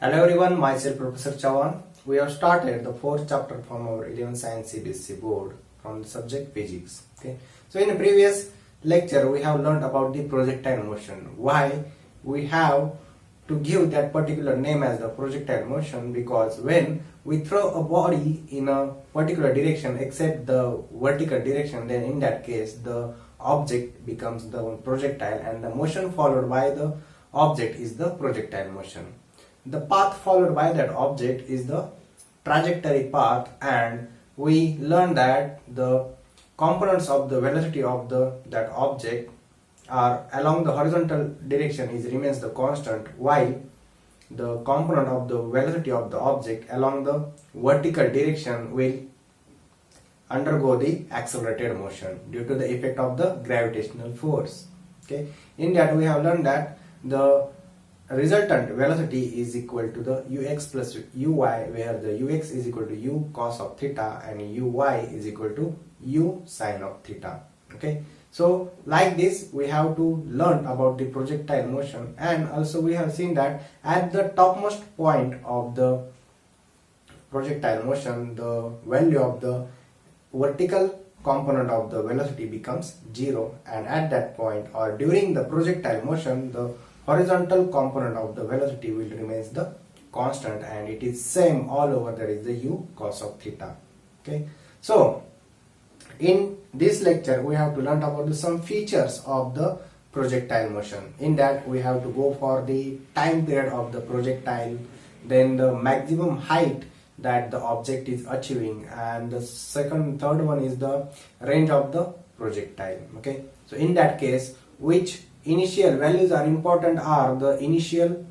Hello everyone, myself Professor Chavan. We have started the fourth chapter from our 11th Science CBSE board from the subject physics. Okay. So in the previous lecture we have learned about the projectile motion. Why we have to give that particular name as the projectile motion? Because when we throw a body in a particular direction except the vertical direction, then in that case the object becomes the projectile and the motion followed by the object is the projectile motion. The path followed by that object is the trajectory path, and we learn that the components of the velocity of that object are along the horizontal direction remains the constant, while the component of the velocity of the object along the vertical direction will undergo the accelerated motion due to the effect of the gravitational force. Okay, in that we have learned that the resultant velocity is equal to the ux plus uy, where the ux is equal to u cos of theta and uy is equal to u sin of theta. Okay, so like this we have to learn about the projectile motion, and also we have seen that at the topmost point of the projectile motion the value of the vertical component of the velocity becomes 0, and at that point or during the projectile motion the horizontal component of the velocity will remains the constant, and it is same all over, that is the u cos of theta. Okay, so in this lecture we have to learn about some features of the projectile motion. In that we have to go for the time period of the projectile, then the maximum height that the object is achieving, and the third one is the range of the projectile. Okay, so in that case which initial values are important are the initial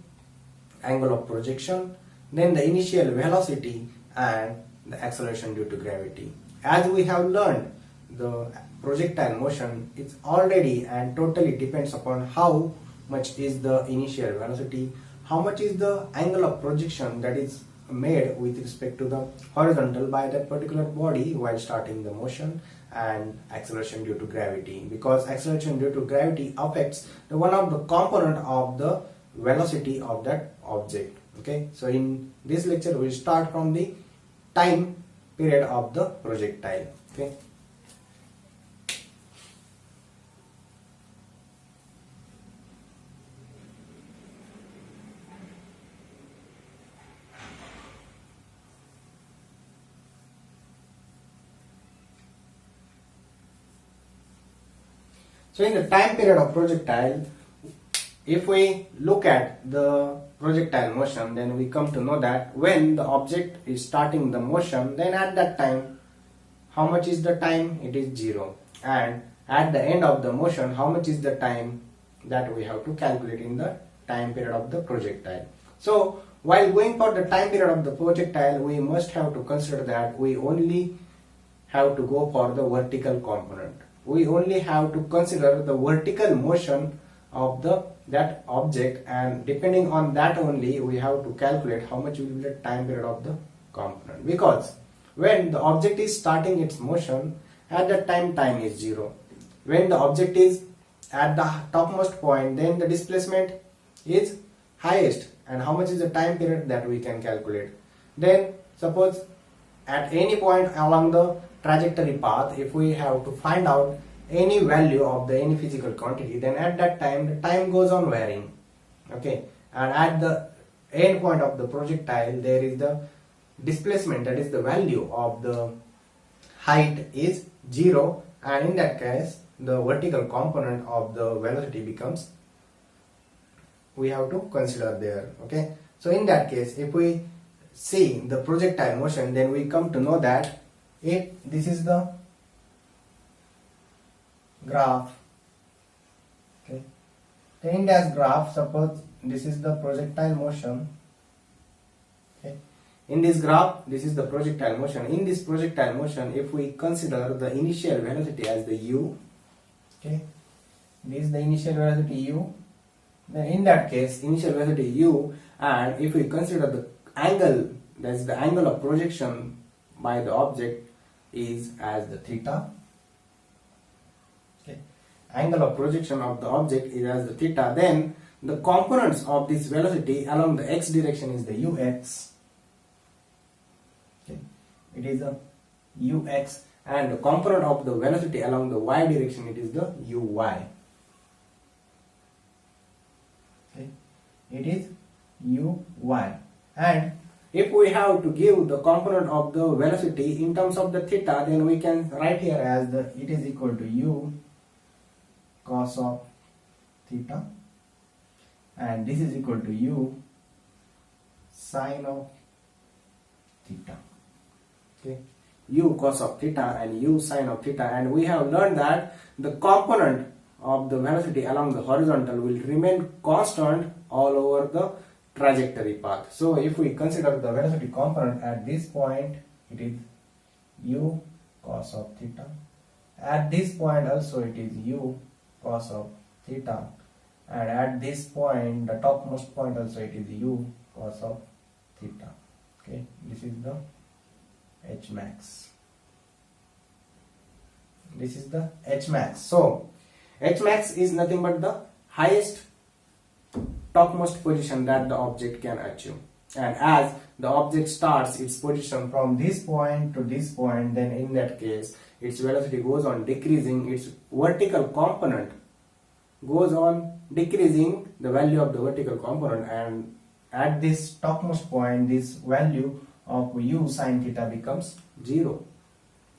angle of projection, then the initial velocity and the acceleration due to gravity. As we have learned, the projectile motion is already and totally depends upon how much is the initial velocity, how much is the angle of projection that is made with respect to the horizontal by that particular body while starting the motion, and acceleration due to gravity, because acceleration due to gravity affects the one of the component of the velocity of that object. Okay, so in this lecture we start from the time period of the projectile. Okay, so in the time period of projectile, if we look at the projectile motion, then we come to know that when the object is starting the motion, then at that time how much is the time? It is 0, and at the end of the motion how much is the time that we have to calculate in the time period of the projectile. So while going for the time period of the projectile, we must have to consider that we only have to go for the vertical component. We only have to consider the vertical motion of that object, and depending on that only we have to calculate how much will be the time period of the component, because when the object is starting its motion, at that time is 0. When the object is at the topmost point, then the displacement is highest, and how much is the time period that we can calculate. Then suppose at any point along the trajectory path, if we have to find out any value of any physical quantity, then at that time the time goes on varying. Okay, and at the end point of the projectile there is the displacement, that is the value of the height is 0, and in that case the vertical component of the velocity becomes, we have to consider there. Okay, so in that case if we see the projectile motion, then we come to know that this is the graph. Okay, in this graph, suppose this is the projectile motion. Okay, in this graph this is the projectile motion. In this projectile motion, if we consider the initial velocity as the u, okay, this is the initial velocity u, then in that case initial velocity u, and if we consider the angle, that is the angle of projection by the object is as the theta. Okay, angle of projection of the object is as the theta, then the components of this velocity along the x direction is the ux. Okay. It is a ux, and the component of the velocity along the y direction, it is the uy. Okay. It is uy. And if we have to give the component of the velocity in terms of the theta, then we can write here as the it is equal to u cos of theta, and this is equal to u sine of theta. Okay, u cos of theta and u sine of theta, and we have learned that the component of the velocity along the horizontal will remain constant all over the trajectory path. So if we consider the velocity component at this point, it is u cos of theta. At this point also it is u cos of theta, and at this point, the topmost point also, it is u cos of theta. Okay, this is the h max. This is the h max. So h max is nothing but the highest topmost position that the object can achieve, and as the object starts its position from this point to this point, then in that case its velocity goes on decreasing, its vertical component goes on decreasing the value of the vertical component, and at this topmost point this value of u sine theta becomes 0.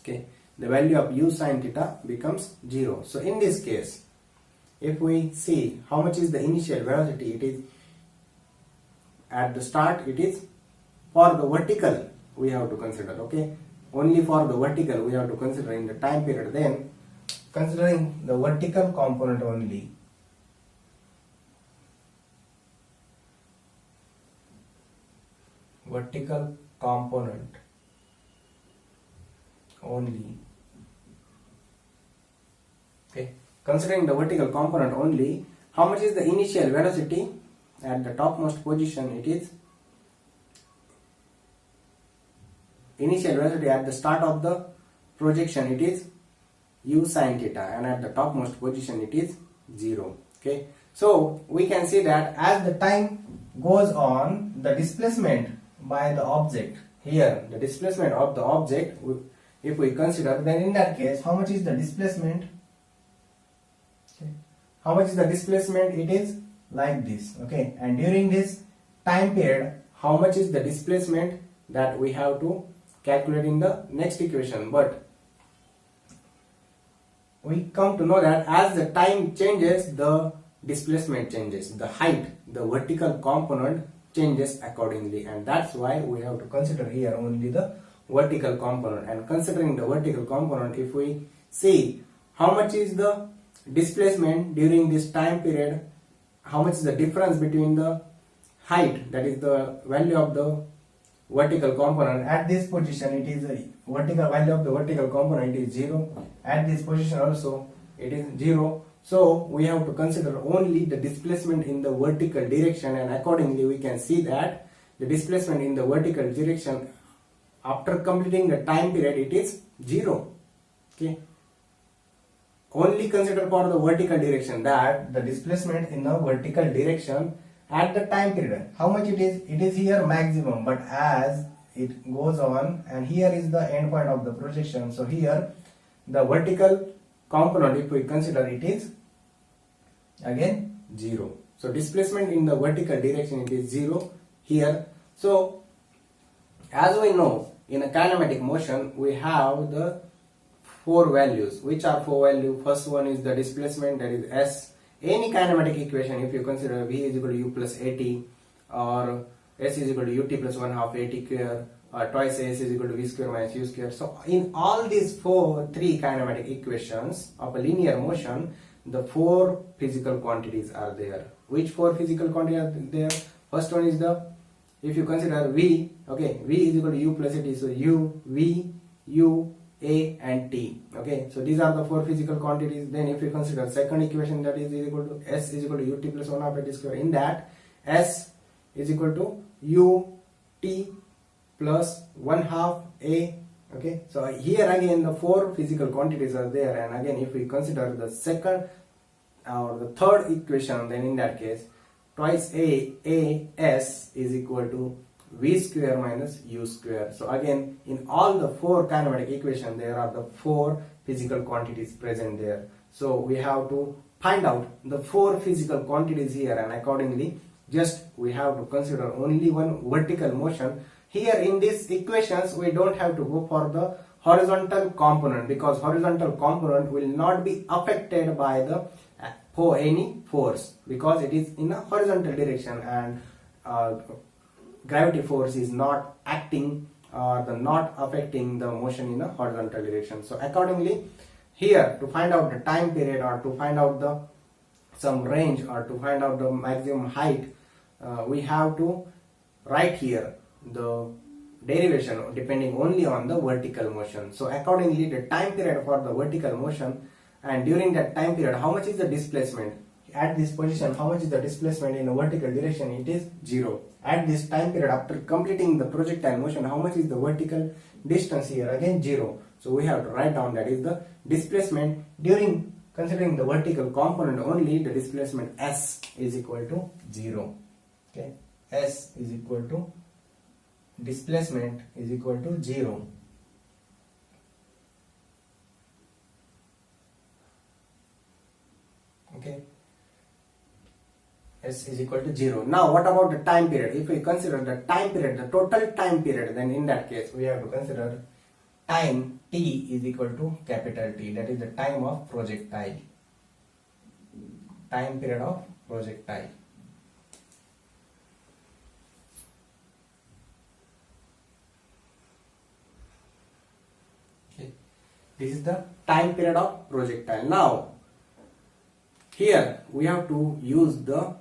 Okay, the value of u sine theta becomes 0. So in this case, if we see how much is the initial velocity, it is at the start, it is for the vertical we have to consider. Okay, only for the vertical we have to consider in the time period. Then considering the vertical component only, vertical component only. Okay, considering the vertical component only, how much is the initial velocity at the topmost position? It is initial velocity at the start of the projection, it is u sine theta, and at the topmost position it is 0. Okay, so we can see that as the time goes on, the displacement by the object here, the displacement of the object, if we consider, then in that case how much is the displacement? Okay, how much is the displacement? It is like this. Okay, and during this time period, how much is the displacement, that we have to calculate in the next equation. But we come to know that as the time changes, the displacement changes, the height, the vertical component changes accordingly, and that's why we have to consider here only the vertical component. And considering the vertical component, if we see how much is the displacement during this time period, how much is the difference between the height, that is the value of the vertical component at this position, it is a vertical value of the vertical component is 0, at this position also it is 0. So we have to consider only the displacement in the vertical direction, and accordingly we can see that the displacement in the vertical direction after completing the time period, it is 0. Okay, only consider for the vertical direction, that the displacement in the vertical direction at the time period, how much it is here maximum, but as it goes on, and here is the end point of the projection, so here the vertical component, if we consider, it is again 0. So displacement in the vertical direction, it is 0 here. So as we know, in a kinematic motion we have the 4 values. Which are 4 values? First one is the displacement, that is s. Any kinematic equation, if you consider v is equal to u plus at, or s is equal to ut plus 1/2 at square, or twice s is equal to v square minus u square. So in all these 3 kinematic equations of a linear motion, the 4 physical quantities are there. Which 4 physical quantities are there? First one is the, if you consider v, okay, v is equal to u plus at, so u, v, u, a and t. Okay, so these are the 4 physical quantities. Then if you consider second equation, that is equal to s is equal to ut plus 1/2 at square, in that s is equal to ut plus 1/2 a. Okay, so here again the 4 physical quantities are there, and again if we consider the second or the third equation, then in that case twice a s is equal to v square minus u square. So again, in all the four kinematic equations, there are the four physical quantities present there. So we have to find out the four physical quantities here, and accordingly just we have to consider only one vertical motion. Here in these equations we don't have to go for the horizontal component, because horizontal component will not be affected by the any force, because it is in a horizontal direction, and gravity force is not acting or not affecting the motion in a horizontal direction. So accordingly, here to find out the time period, or to find out the some range, or to find out the maximum height, we have to write here the derivation depending only on the vertical motion. So accordingly, the time period for the vertical motion, and during that time period, how much is the displacement at this position, how much is the displacement in a vertical direction? It is 0. At this time period, after completing the projectile motion, how much is the vertical distance here? Again 0. So we have to write down that is the displacement during considering the vertical component only. The displacement s is equal to 0. Okay, s is equal to displacement is equal to 0. Okay, s is equal to 0. Now what about the time period? If we consider the time period, the total time period, then in that case we have to consider time t is equal to capital T, that is the time of projectile, time period of projectile. Okay, this is the time period of projectile. Now here we have to use the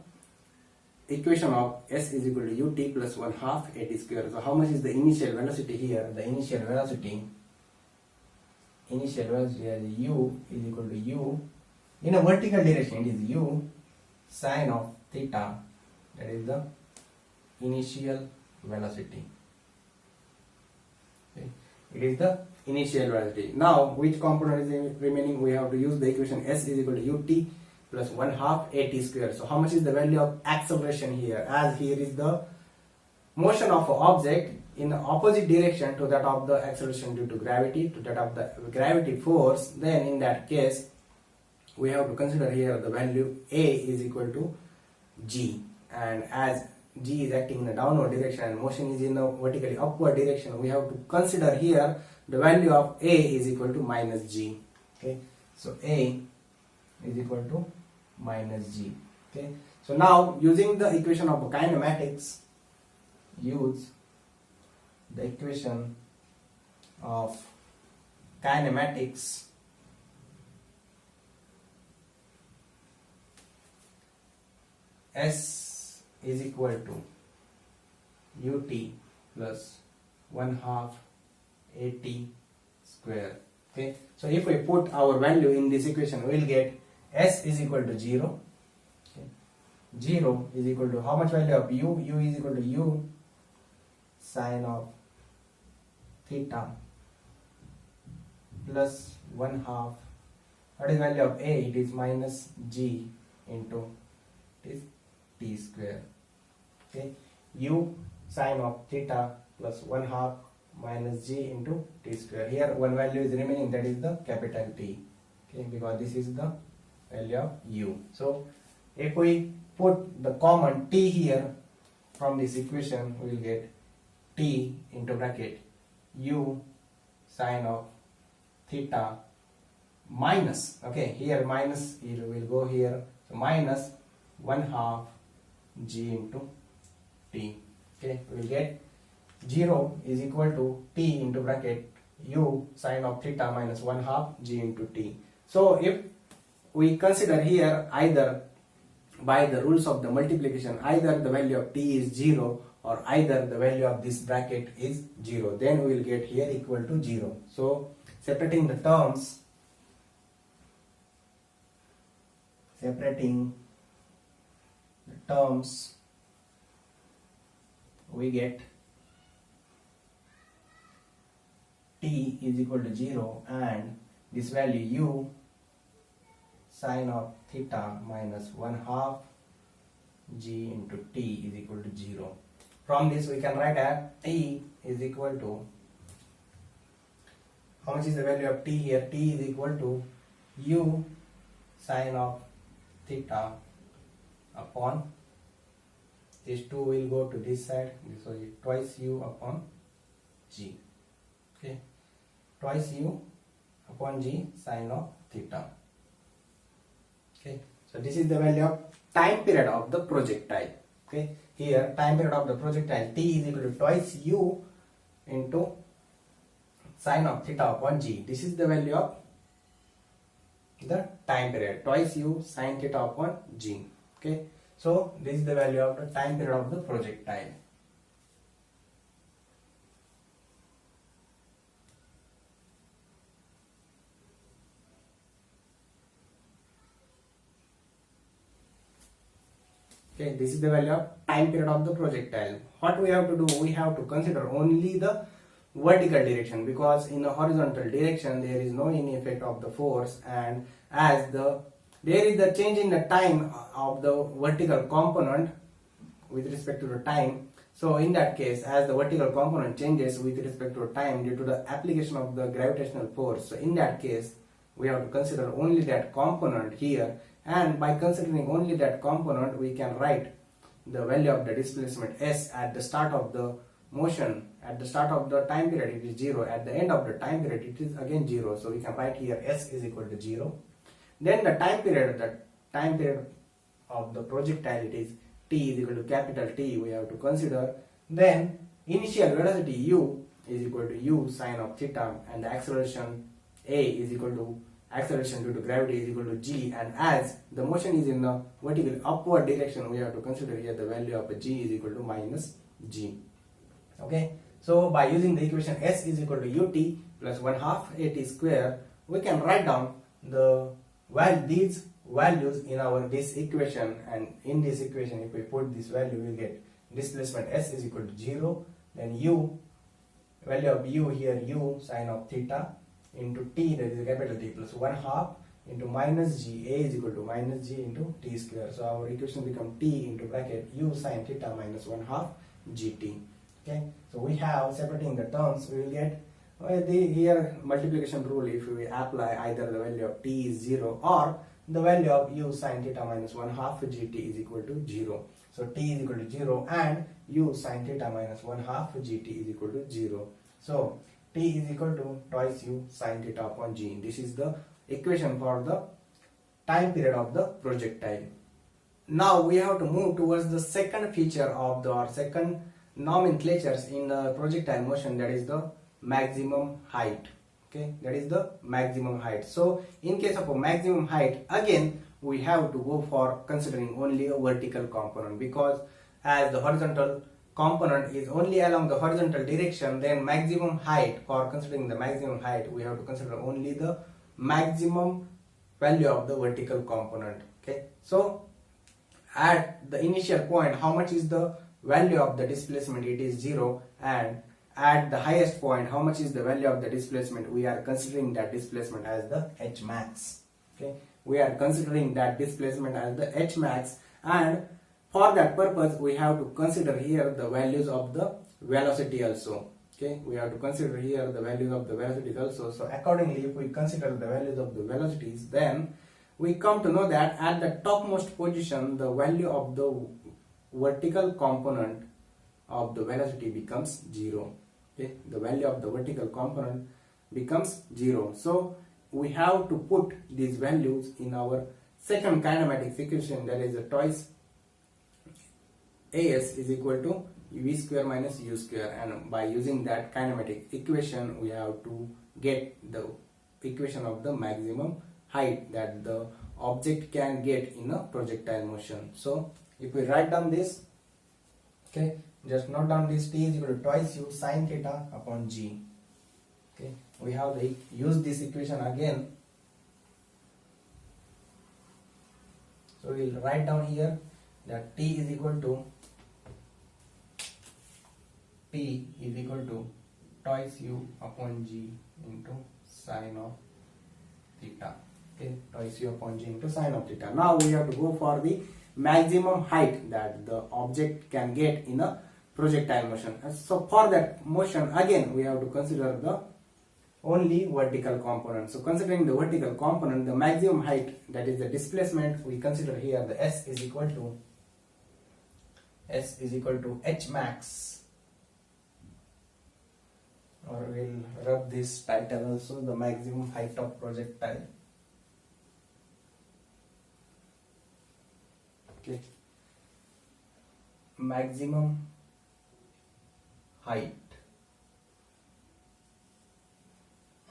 equation of s is equal to ut plus 1/2 at square. So how much is the initial velocity here? The initial velocity as u is equal to u in a vertical direction, it is u sine of theta, that is the initial velocity. Okay, it is the initial velocity. Now which component is remaining? We have to use the equation s is equal to ut plus 1/2 at square. So how much is the value of acceleration here? As here is the motion of an object in the opposite direction to that of the acceleration due to gravity, to that of the gravity force, then in that case we have to consider here the value a is equal to g, and as g is acting in the downward direction and motion is in the vertically upward direction, we have to consider here the value of a is equal to minus g. Okay, so a is equal to minus g. Okay, so now using the equation of kinematics, use the equation of kinematics, s is equal to ut plus 1/2 at square. Okay, so if we put our value in this equation, we will get s is equal to 0. Okay. 0 is equal to how much value of u? U is equal to u sine of theta plus 1/2. What is value of a? It is minus g into it is t square. Okay, u sine of theta plus 1/2 minus g into t square. Here one value is remaining, that is the capital T. Okay, because this is the value of u. So if we put the common t here from this equation, we will get t into bracket u sine of theta minus, okay, here minus, it will go here, so minus 1/2 g into t. Okay, we will get 0 is equal to t into bracket u sine of theta minus 1/2 g into t. So if we consider here either by the rules of the multiplication, either the value of t is 0 or either the value of this bracket is 0, then we will get here equal to 0. So separating the terms, we get t is equal to 0 and this value u sine of theta minus 1/2 g into t is equal to 0. From this we can write as t is equal to, how much is the value of t here? T is equal to u sine of theta upon, this 2 will go to this side, this will be twice u upon g. Okay, twice u upon g sine of theta. Okay, so this is the value of time period of the projectile. Okay, here time period of the projectile t is equal to twice u into sine of theta upon g. This is the value of the time period, twice u sine theta upon g. Okay, so this is the value of the time period of the projectile. Okay, this is the value of time period of the projectile. What we have to do, we have to consider only the vertical direction, because in the horizontal direction there is no any effect of the force, and as there is the change in the time of the vertical component with respect to the time. So in that case, as the vertical component changes with respect to time due to the application of the gravitational force, so in that case we have to consider only that component here, and by considering only that component we can write the value of the displacement s at the start of the motion. At the start of the time period it is 0, at the end of the time period it is again 0, so we can write here s is equal to 0. Then the time period of the projectile, it is t is equal to capital T, we have to consider. Then initial velocity u is equal to u sine of theta, and the acceleration a is equal to acceleration due to gravity is equal to g, and as the motion is in the vertical upward direction, we have to consider here the value of g is equal to minus g. Okay, so by using the equation s is equal to ut plus 1/2 at square, we can write down these values in this equation, and in this equation if we put this value we will get displacement s is equal to 0, then value of u here u sine of theta into t, that is capital T, plus 1/2 into minus g, a is equal to minus g into t square. So our equation become t into bracket u sine theta minus 1/2 gt. Okay, so we have separating the terms, we will get here multiplication rule. If we apply, either the value of t is 0 or the value of u sine theta minus 1/2 gt is equal to 0. So t is equal to 0 and u sine theta minus 1/2 gt is equal to 0. So t is equal to twice u sine theta upon g. This is the equation for the time period of the projectile. Now we have to move towards the second feature of our second nomenclatures in the projectile motion, that is the maximum height. Okay, that is the maximum height. So in case of a maximum height, again we have to go for considering only a vertical component, because as the horizontal component is only along the horizontal direction, then maximum height, for considering the maximum height, we have to consider only the maximum value of the vertical component. Okay, so at the initial point, how much is the value of the displacement? It is 0, and at the highest point, how much is the value of the displacement? We are considering that displacement as the h max. Okay, we are considering that displacement as the h max, and for that purpose we have to consider here the values of the velocity also. Okay, we have to consider here the values of the velocities also. So accordingly, if we consider the values of the velocities, then we come to know that at the topmost position the value of the vertical component of the velocity becomes 0. Okay, the value of the vertical component becomes 0. So we have to put these values in our second kinematics equation, that is twice as is equal to v square minus u square, and by using that kinematic equation we have to get the equation of the maximum height that the object can get in a projectile motion. So if we write down this, okay, just note down this, t is equal to twice u sine theta upon g. Okay, we have to use this equation again. So we will write down here that t is equal to twice u upon g into sine of theta. Okay, twice u upon g into sine of theta. Now we have to go for the maximum height that the object can get in a projectile motion. So for that motion, again we have to consider the only vertical component. So considering the vertical component, the maximum height, that is the displacement, we consider here the S is equal to H max, or we'll rub this title also, the maximum height of projectile. Okay, maximum height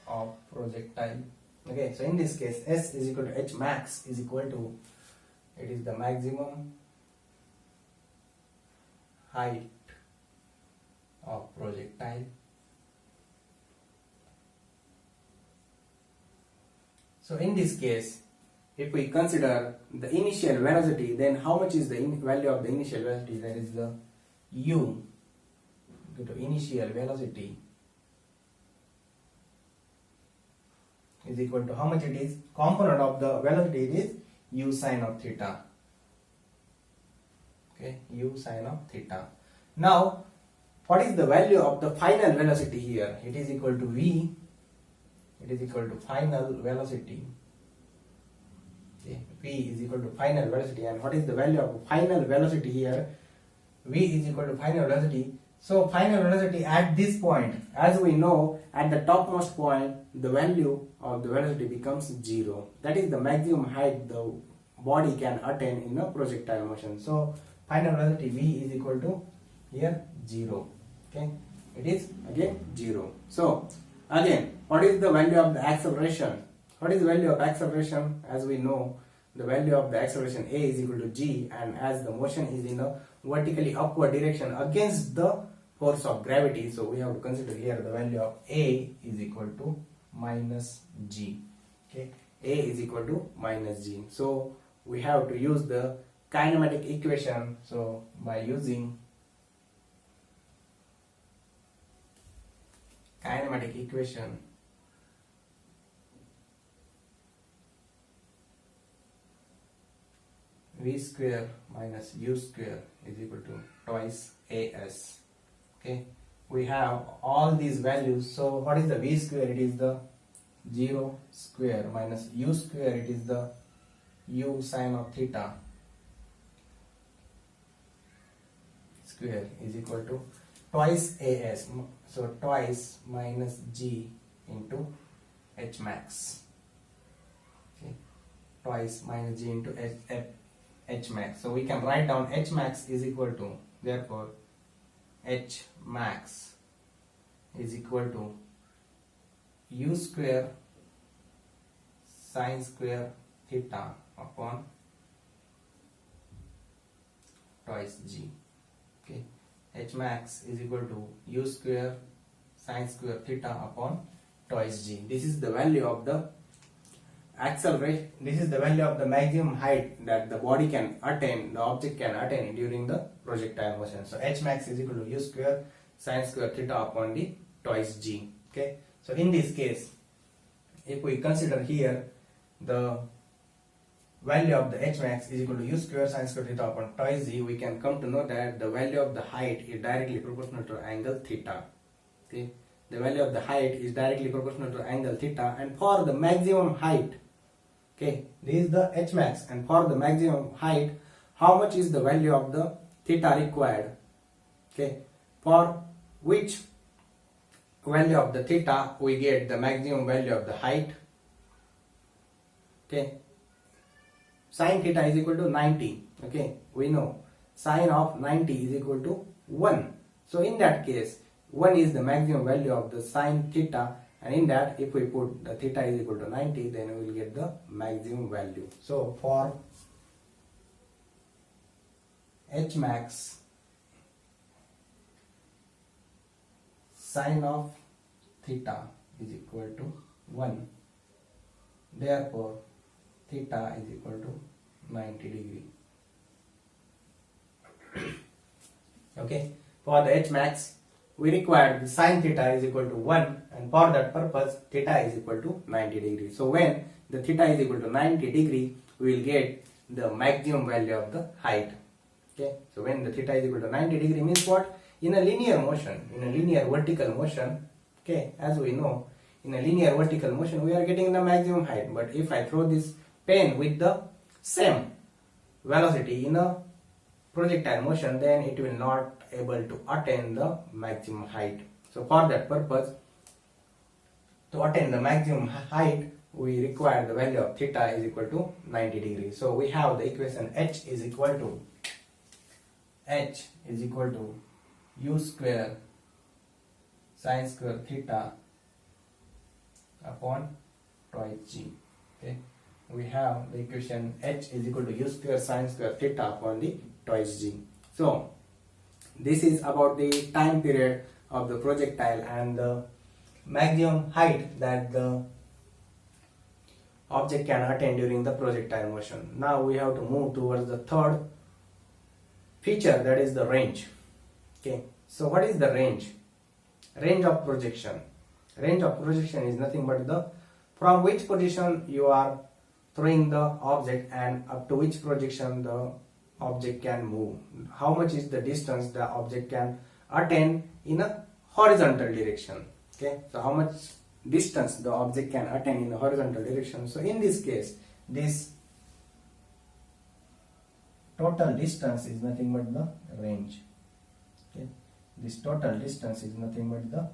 of projectile. Okay, so in this case S is equal to H max is equal to, it is the maximum height of projectile. So in this case, if we consider the initial velocity, then how much is the value of the initial velocity? That is the u to initial velocity is equal to, how much it is? Component of the velocity, it is u sine of theta. Okay, u sine of theta. Now, what is the value of the final velocity here? It is equal to v. It is equal to final velocity. Okay, v is equal to final velocity. And what is the value of final velocity here? V is equal to final velocity. So final velocity at this point, as we know, at the topmost point, the value of the velocity becomes 0. That is the maximum height the body can attain in a projectile motion. So final velocity v is equal to here 0. Okay, it is again 0. So again, what is the value of the acceleration? What is the value of acceleration? As we know, the value of the acceleration a is equal to g, and as the motion is in a vertically upward direction against the force of gravity, so we have to consider here the value of a is equal to minus g. Okay, a is equal to minus g. So we have to use the kinematic equation. So by using kinematic equation, v square minus u square is equal to twice as. Okay, we have all these values. So what is the v square? It is the 0 square minus u square, it is the u sine of theta square is equal to twice as. So twice minus g into h max. Okay, twice minus g into h max. So we can write down h max is equal to, therefore h max is equal to u square sine square theta upon twice g. Okay, h max is equal to u square sine square theta upon twice g. This is the value of the acceleration. This is the value of the maximum height that the body can attain, the object can attain during the projectile motion. So h max is equal to u square sine square theta upon the twice g. Okay, so in this case, if we consider here the value of the h max is equal to u square sine square theta upon twice g, we can come to know that the value of the height is directly proportional to angle theta. Okay, the value of the height is directly proportional to angle theta, and for the maximum height, okay, this is the h max, and for the maximum height, how much is the value of the theta required? Okay, for which value of the theta we get the maximum value of the height? Okay, sine theta is equal to 90. Okay, we know sine of 90 is equal to 1. So in that case, 1 is the maximum value of the sine theta, and in that, if we put the theta is equal to 90, then we will get the maximum value. So for h max, sine of theta is equal to 1. Therefore, theta is equal to 90 degree. Okay, for the h max, we require the sine theta is equal to 1, and for that purpose theta is equal to 90 degree. So when the theta is equal to 90 degree, we will get the maximum value of the height. Okay, so when the theta is equal to 90 degree means what? In a linear motion, in a linear vertical motion, okay, as we know, in a linear vertical motion we are getting the maximum height. But if I throw this pen with the same velocity in a projectile motion, then it will not able to attain the maximum height. So for that purpose, to attain the maximum height, we require the value of theta is equal to 90 degrees. So we have the equation h is equal to u square sine square theta upon twice g. Okay, we have the equation h is equal to u square sine square theta upon the twice g. So this is about the time period of the projectile and the maximum height that the object can attain during the projectile motion. Now we have to move towards the third feature, that is the range. Okay, so what is the range? Range of projection. Range of projection is nothing but the from which position you are throwing the object and up to which projection the object can move. How much is the distance the object can attain in a horizontal direction. Okay, so how much distance the object can attain in the horizontal direction. So in this case, this total distance is nothing but the range. Okay, this total distance is nothing but the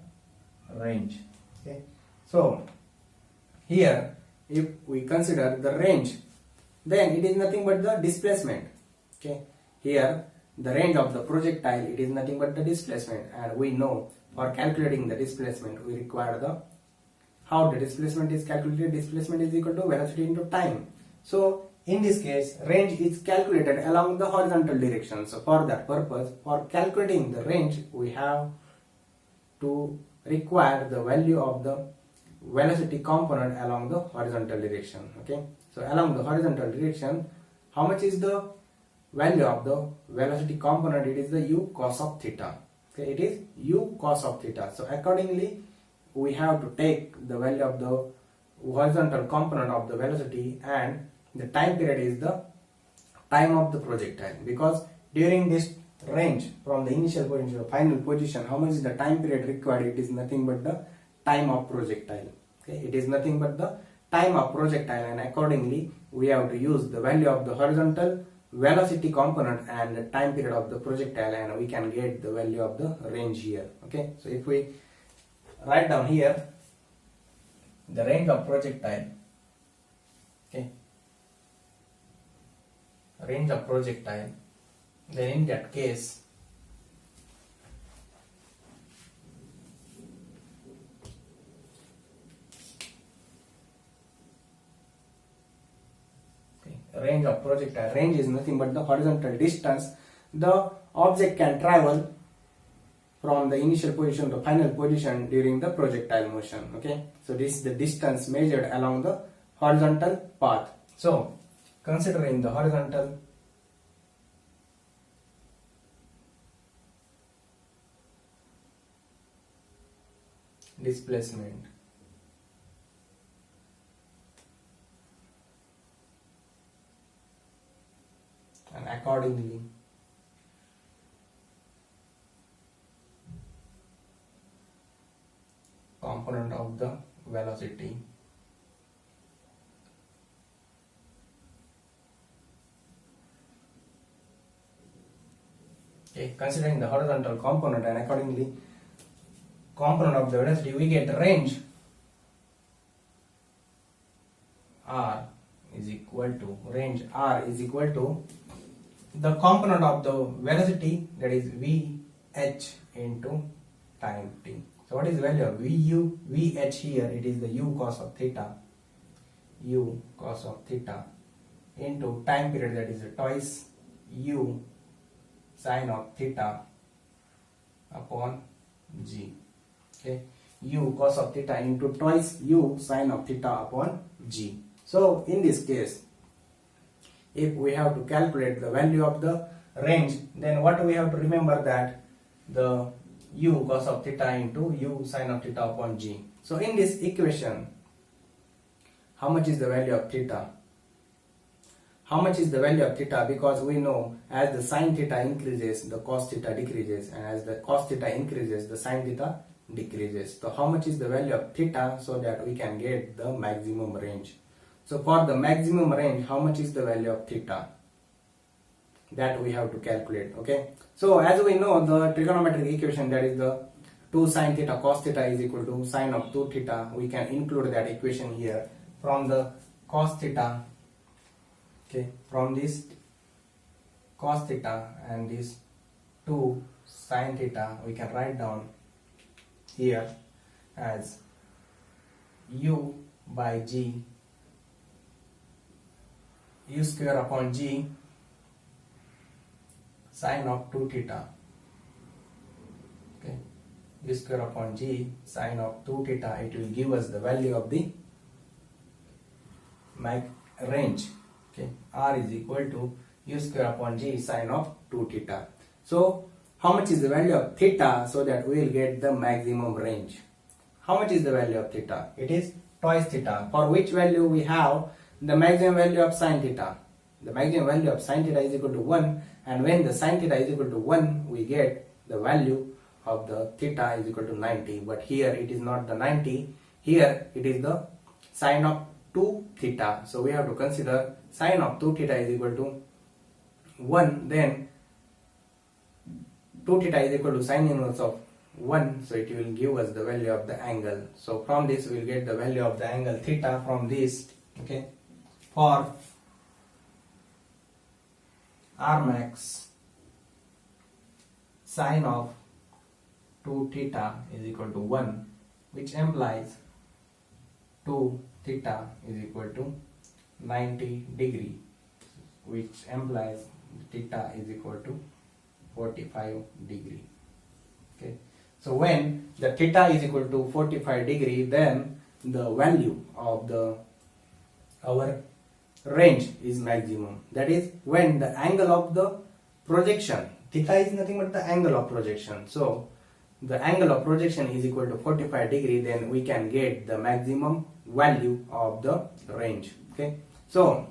range. Okay, so here if we consider the range, then it is nothing but the displacement. Okay, here the range of the projectile, it is nothing but the displacement, and we know for calculating the displacement we require the how the displacement is calculated. Displacement is equal to velocity into time. So in this case, range is calculated along the horizontal direction. So for that purpose, for calculating the range, we have to require the value of the velocity component along the horizontal direction. Okay, so along the horizontal direction, how much is the value of the velocity component? It is the u cos of theta. Okay, it is u cos of theta. So accordingly, we have to take the value of the horizontal component of the velocity, and the time period is the time of the projectile, because during this range from the initial position to the final position, how much is the time period required? It is nothing but the time of projectile. Okay, it is nothing but the time of projectile, and accordingly we have to use the value of the horizontal velocity component and the time period of the projectile, and we can get the value of the range here. Okay, so if we write down here the range of projectile, okay, range of projectile, then in that case range of projectile, range is nothing but the horizontal distance the object can travel from the initial position to final position during the projectile motion. Okay, so this is the distance measured along the horizontal path. So considering the horizontal displacement, and accordingly component of the velocity, okay, considering the horizontal component and accordingly component of the velocity, we get range r is equal to the component of the velocity, that is vh into time t. So what is the value of vh here? It is the u cos of theta into time period, that is twice u sine of theta upon g. Okay, u cos of theta into twice u sine of theta upon g. So in this case, if we have to calculate the value of the range, then what we have to remember, that the u cos of theta into u sine of theta upon g. So in this equation, how much is the value of theta? how much is the value of theta, because we know as the sin theta increases, the cos theta decreases, and as the cos theta increases, the sin theta decreases. So how much is the value of theta, so that we can get the maximum range. So for the maximum range, how much is the value of theta, that we have to calculate. Okay, so as we know the trigonometric equation, that is the 2 sin theta cos theta is equal to sine of 2 theta, we can include that equation here. From the cos theta, okay, from this cos theta and this 2 sin theta, we can write down here as u by g, u square upon g sine of 2 theta. Okay, u square upon g sine of 2 theta, it will give us the value of the range. Okay, r is equal to u square upon g sine of 2 theta. So how much is the value of theta, so that we will get the maximum range? How much is the value of theta? It is twice theta, for which value we have the maximum value of sin theta. The maximum value of sin theta is equal to 1, and when the sin theta is equal to 1, we get the value of the theta is equal to 90. But here it is not the 90, here it is the sine of 2 theta. So we have to consider sine of 2 theta is equal to 1, then 2 theta is equal to sine inverse of 1, so it will give us the value of the angle. So from this we will get the value of the angle theta from this. Okay, for R max, sine of 2 theta is equal to 1, which implies 2 theta is equal to 90 degree, which implies theta is equal to 45 degree. Okay, so when the theta is equal to 45 degree, then the value of our range is maximum. That is when the angle of the projection, theta is nothing but the angle of projection. So the angle of projection is equal to 45 degree, then we can get the maximum value of the range. Okay, so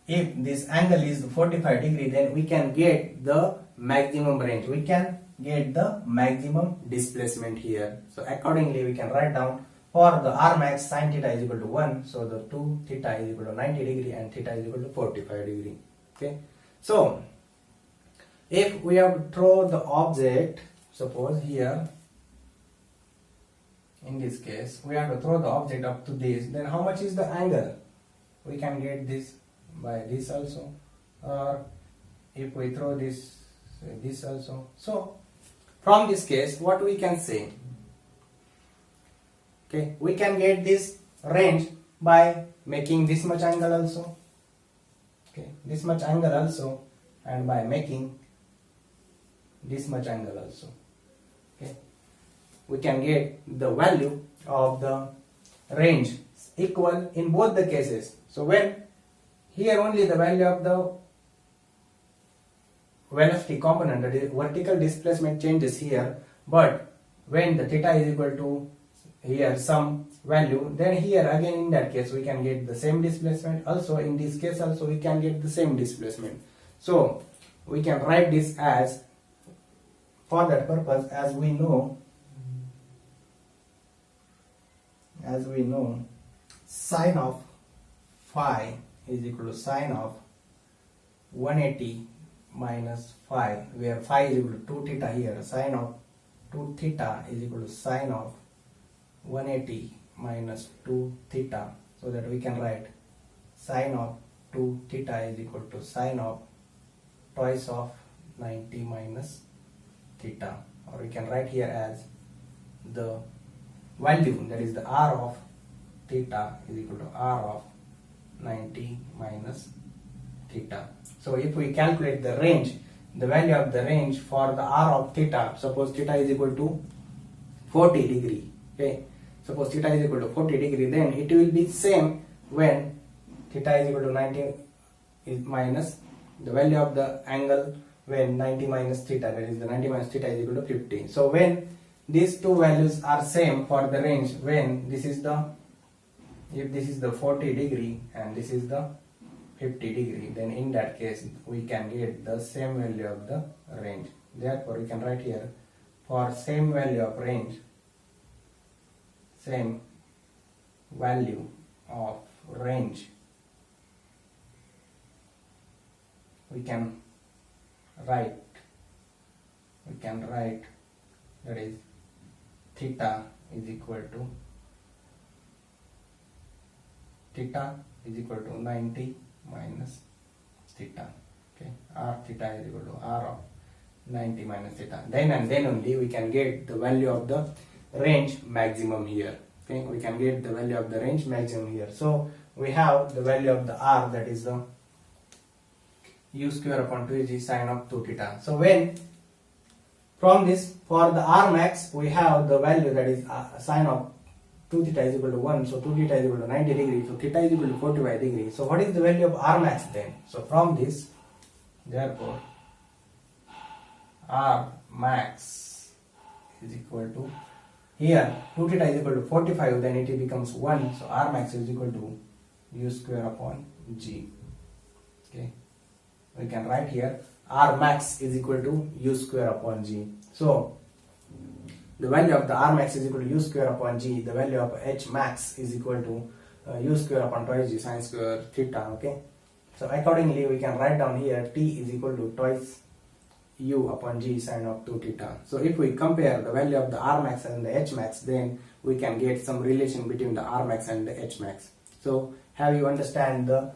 if this angle is 45 degree, then we can get the maximum range, we can get the maximum displacement here. So accordingly we can write down for the R max, sin theta is equal to 1, so the 2 theta is equal to 90 degree and theta is equal to 45 degree. Okay, so if we have to throw the object, suppose here in this case we have to throw the object up to this, then how much is the angle? We can get this by this also, or if we throw this also. So from this case what we can say, okay, we can get this range by making this much angle also, okay, this much angle also, and by making this much angle also. Okay, we can get the value of the range equal in both the cases. So when here only the value of the velocity component, that is vertical displacement, changes here, but when the theta is equal to here some value, then here again in that case we can get the same displacement. Also in this case also we can get the same displacement. So we can write this as, for that purpose, as we know sine of phi is equal to sine of 180 minus phi, where phi is equal to 2 theta here. Sine of 2 theta is equal to sine of 180 minus 2 theta, so that we can write sine of 2 theta is equal to sine of twice of 90 minus theta, or we can write here as the value, that is the r of theta is equal to r of 90 minus theta. So if we calculate the range, the value of the range for the r of theta, suppose theta is equal to 40 degree, okay, suppose theta is equal to 40 degree, then it will be same when theta is equal to 90 minus the value of the angle when 90 minus theta, that is the 90 minus theta is equal to 50. So when these two values are same for the range, when this is the if this is the 40 degree and this is the 50 degree, then in that case we can get the same value of the range. Therefore we can write here, for same value of range, same value of range, we can write that is theta is equal to 90 minus theta. Okay, r theta is equal to r of 90 minus theta. Then and then only we can get the value of the range maximum here. Okay, we can get the value of the range maximum here. So we have the value of the r, that is the u square upon 2g sine of 2 theta. So when from this, for the r max we have the value that is sine of 2 theta is equal to 1, so 2 theta is equal to 90 degrees, so theta is equal to 45 degrees. So what is the value of r max then? So from this, therefore r max is equal to, here 2 theta is equal to 45, then it becomes 1, so r max is equal to u square upon g. Okay, we can write here r max is equal to u square upon g. So the value of the r max is equal to u square upon g, the value of h max is equal to u square upon twice g sine square theta. Okay, so accordingly we can write down here t is equal to twice u upon g sine of 2 theta. So if we compare the value of the r max and the h max, then we can get some relation between the r max and the h max. So have you understand the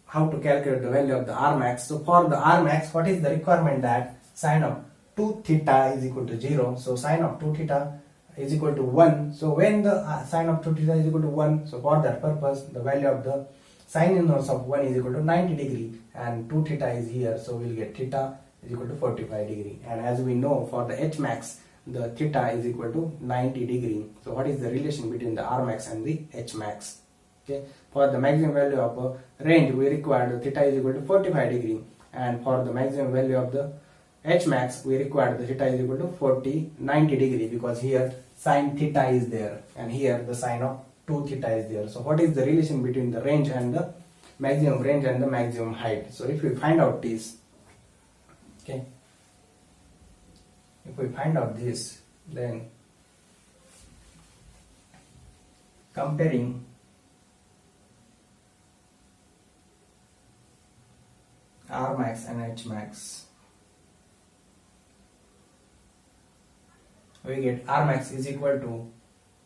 how to calculate the value of the r max? So for the r max, what is the requirement? That sine of 2 theta is equal to 0, so sine of 2 theta is equal to 1. So when the sine of 2 theta is equal to 1, so for that purpose the value of the sine inverse of 1 is equal to 90 degree, and 2 theta is here, so we'll get theta is equal to 45 degree. And as we know, for the h max, the theta is equal to 90 degree. So what is the relation between the r max and the h max? Okay, for the maximum value of a range we require the theta is equal to 45 degree, and for the maximum value of the h max we require the theta is equal to 90 degree, because here sine theta is there and here the sine of 2 theta is there. So what is the relation between the range and the maximum range and the maximum height? So if we find out this, okay, if we find out this, then comparing r max and h max, we get r max is equal to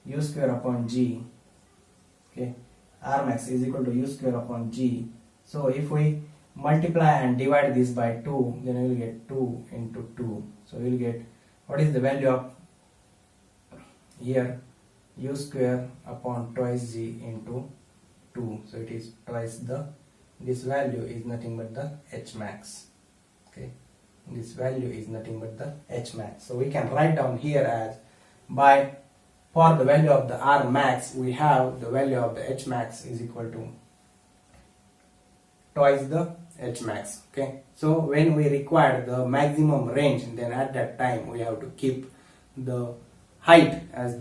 u square upon g. Okay, r max is equal to u square upon g. So if we multiply and divide this by 2, then we will get 2 into 2. So we will get, what is the value of here, u square upon twice g into 2. So it is twice the, this value is nothing but the h max. Okay, this value is nothing but the h max. So we can write down here as, by for the value of the r max we have the value of the h max is equal to twice the h max. Okay, so when we require the maximum range, then at that time we have to keep the height as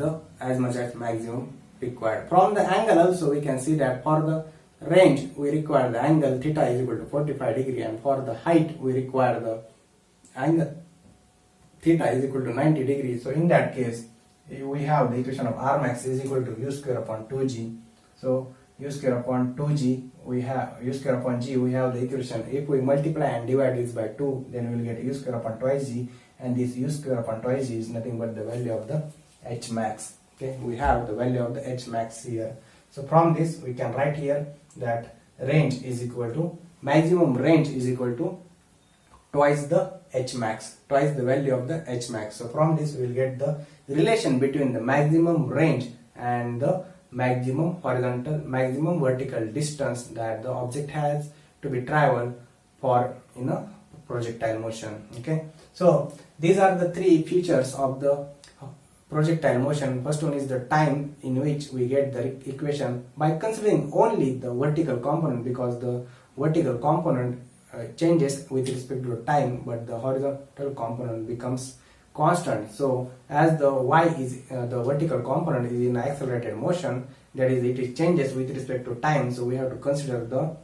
much as maximum required. From the angle also we can see that for the range we require the angle theta is equal to 45 degree, and for the height we require the angle theta is equal to 90 degrees. So in that case we have the equation of r max is equal to u square upon 2g. So u square upon 2g, we have u square upon g, we have the equation. If we multiply and divide this by 2, then we will get u square upon twice g, and this u square upon twice g is nothing but the value of the h max. Okay, we have the value of the h max here. So from this we can write here that range is equal to, maximum range is equal to twice the h max, twice the value of the h max. So from this we will get the relation between the maximum range and the maximum horizontal, maximum vertical distance that the object has to be traveled for in a projectile motion. Okay, so these are the three features of the projectile motion. First one is the time in which we get the equation by considering only the vertical component, because the vertical component changes with respect to time, but the horizontal component becomes constant. So as the y is the vertical component is in accelerated motion, that is it changes with respect to time, so we have to consider the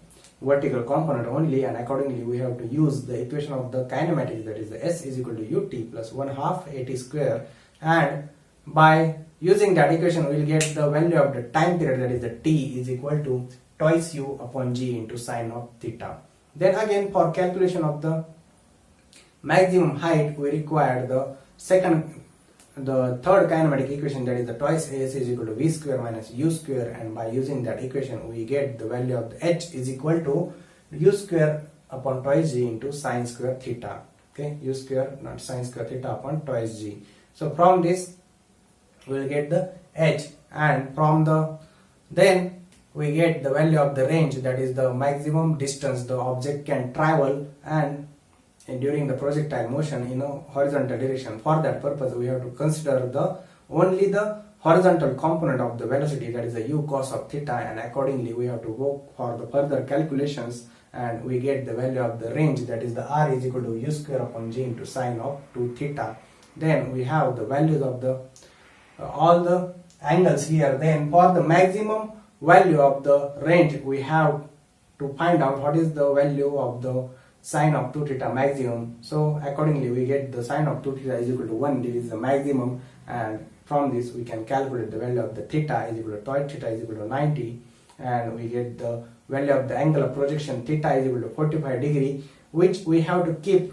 vertical component only, and accordingly we have to use the equation of the kinematics, that is the S is equal to ut plus 1/2 at square, and by using that equation we will get the value of the time period, that is the t is equal to twice u upon g into sine of theta. Then again, for calculation of the maximum height we require the third kinematic equation, that is the twice as is equal to v square minus u square, and by using that equation we get the value of the h is equal to u square upon twice g into sine square theta. Okay, u square not sine square theta upon twice g. So from this we will get the h, and from the then we get the value of the range, that is the maximum distance the object can travel and during the projectile motion in a horizontal direction. For that purpose we have to consider only the horizontal component of the velocity, that is the u cos of theta, and accordingly we have to go for the further calculations, and we get the value of the range, that is the r is equal to u square upon g into sine of 2 theta. Then we have the values of the all the angles here. Then for the maximum value of the range we have to find out what is the value of the sine of 2 theta maximum. So accordingly we get the sine of 2 theta is equal to 1, this is the maximum, and from this we can calculate the value of the theta is equal to tau theta is equal to 90, and we get the value of the angle of projection theta is equal to 45 degree, which we have to keep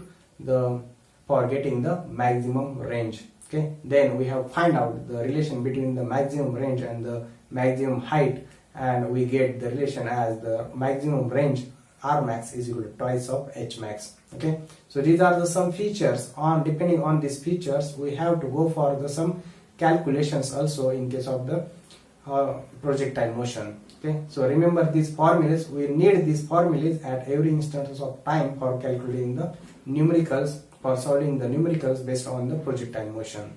for getting the maximum range. Okay, then we have find out the relation between the maximum range and the maximum height, and we get the relation as the maximum range R max is equal to twice of H max. Okay, so these are the some features. On depending on these features we have to go for the some calculations also in case of the projectile motion. Okay, so remember these formulas, we need these formulas at every instance of time for calculating the numericals, for solving the numericals based on the projectile motion.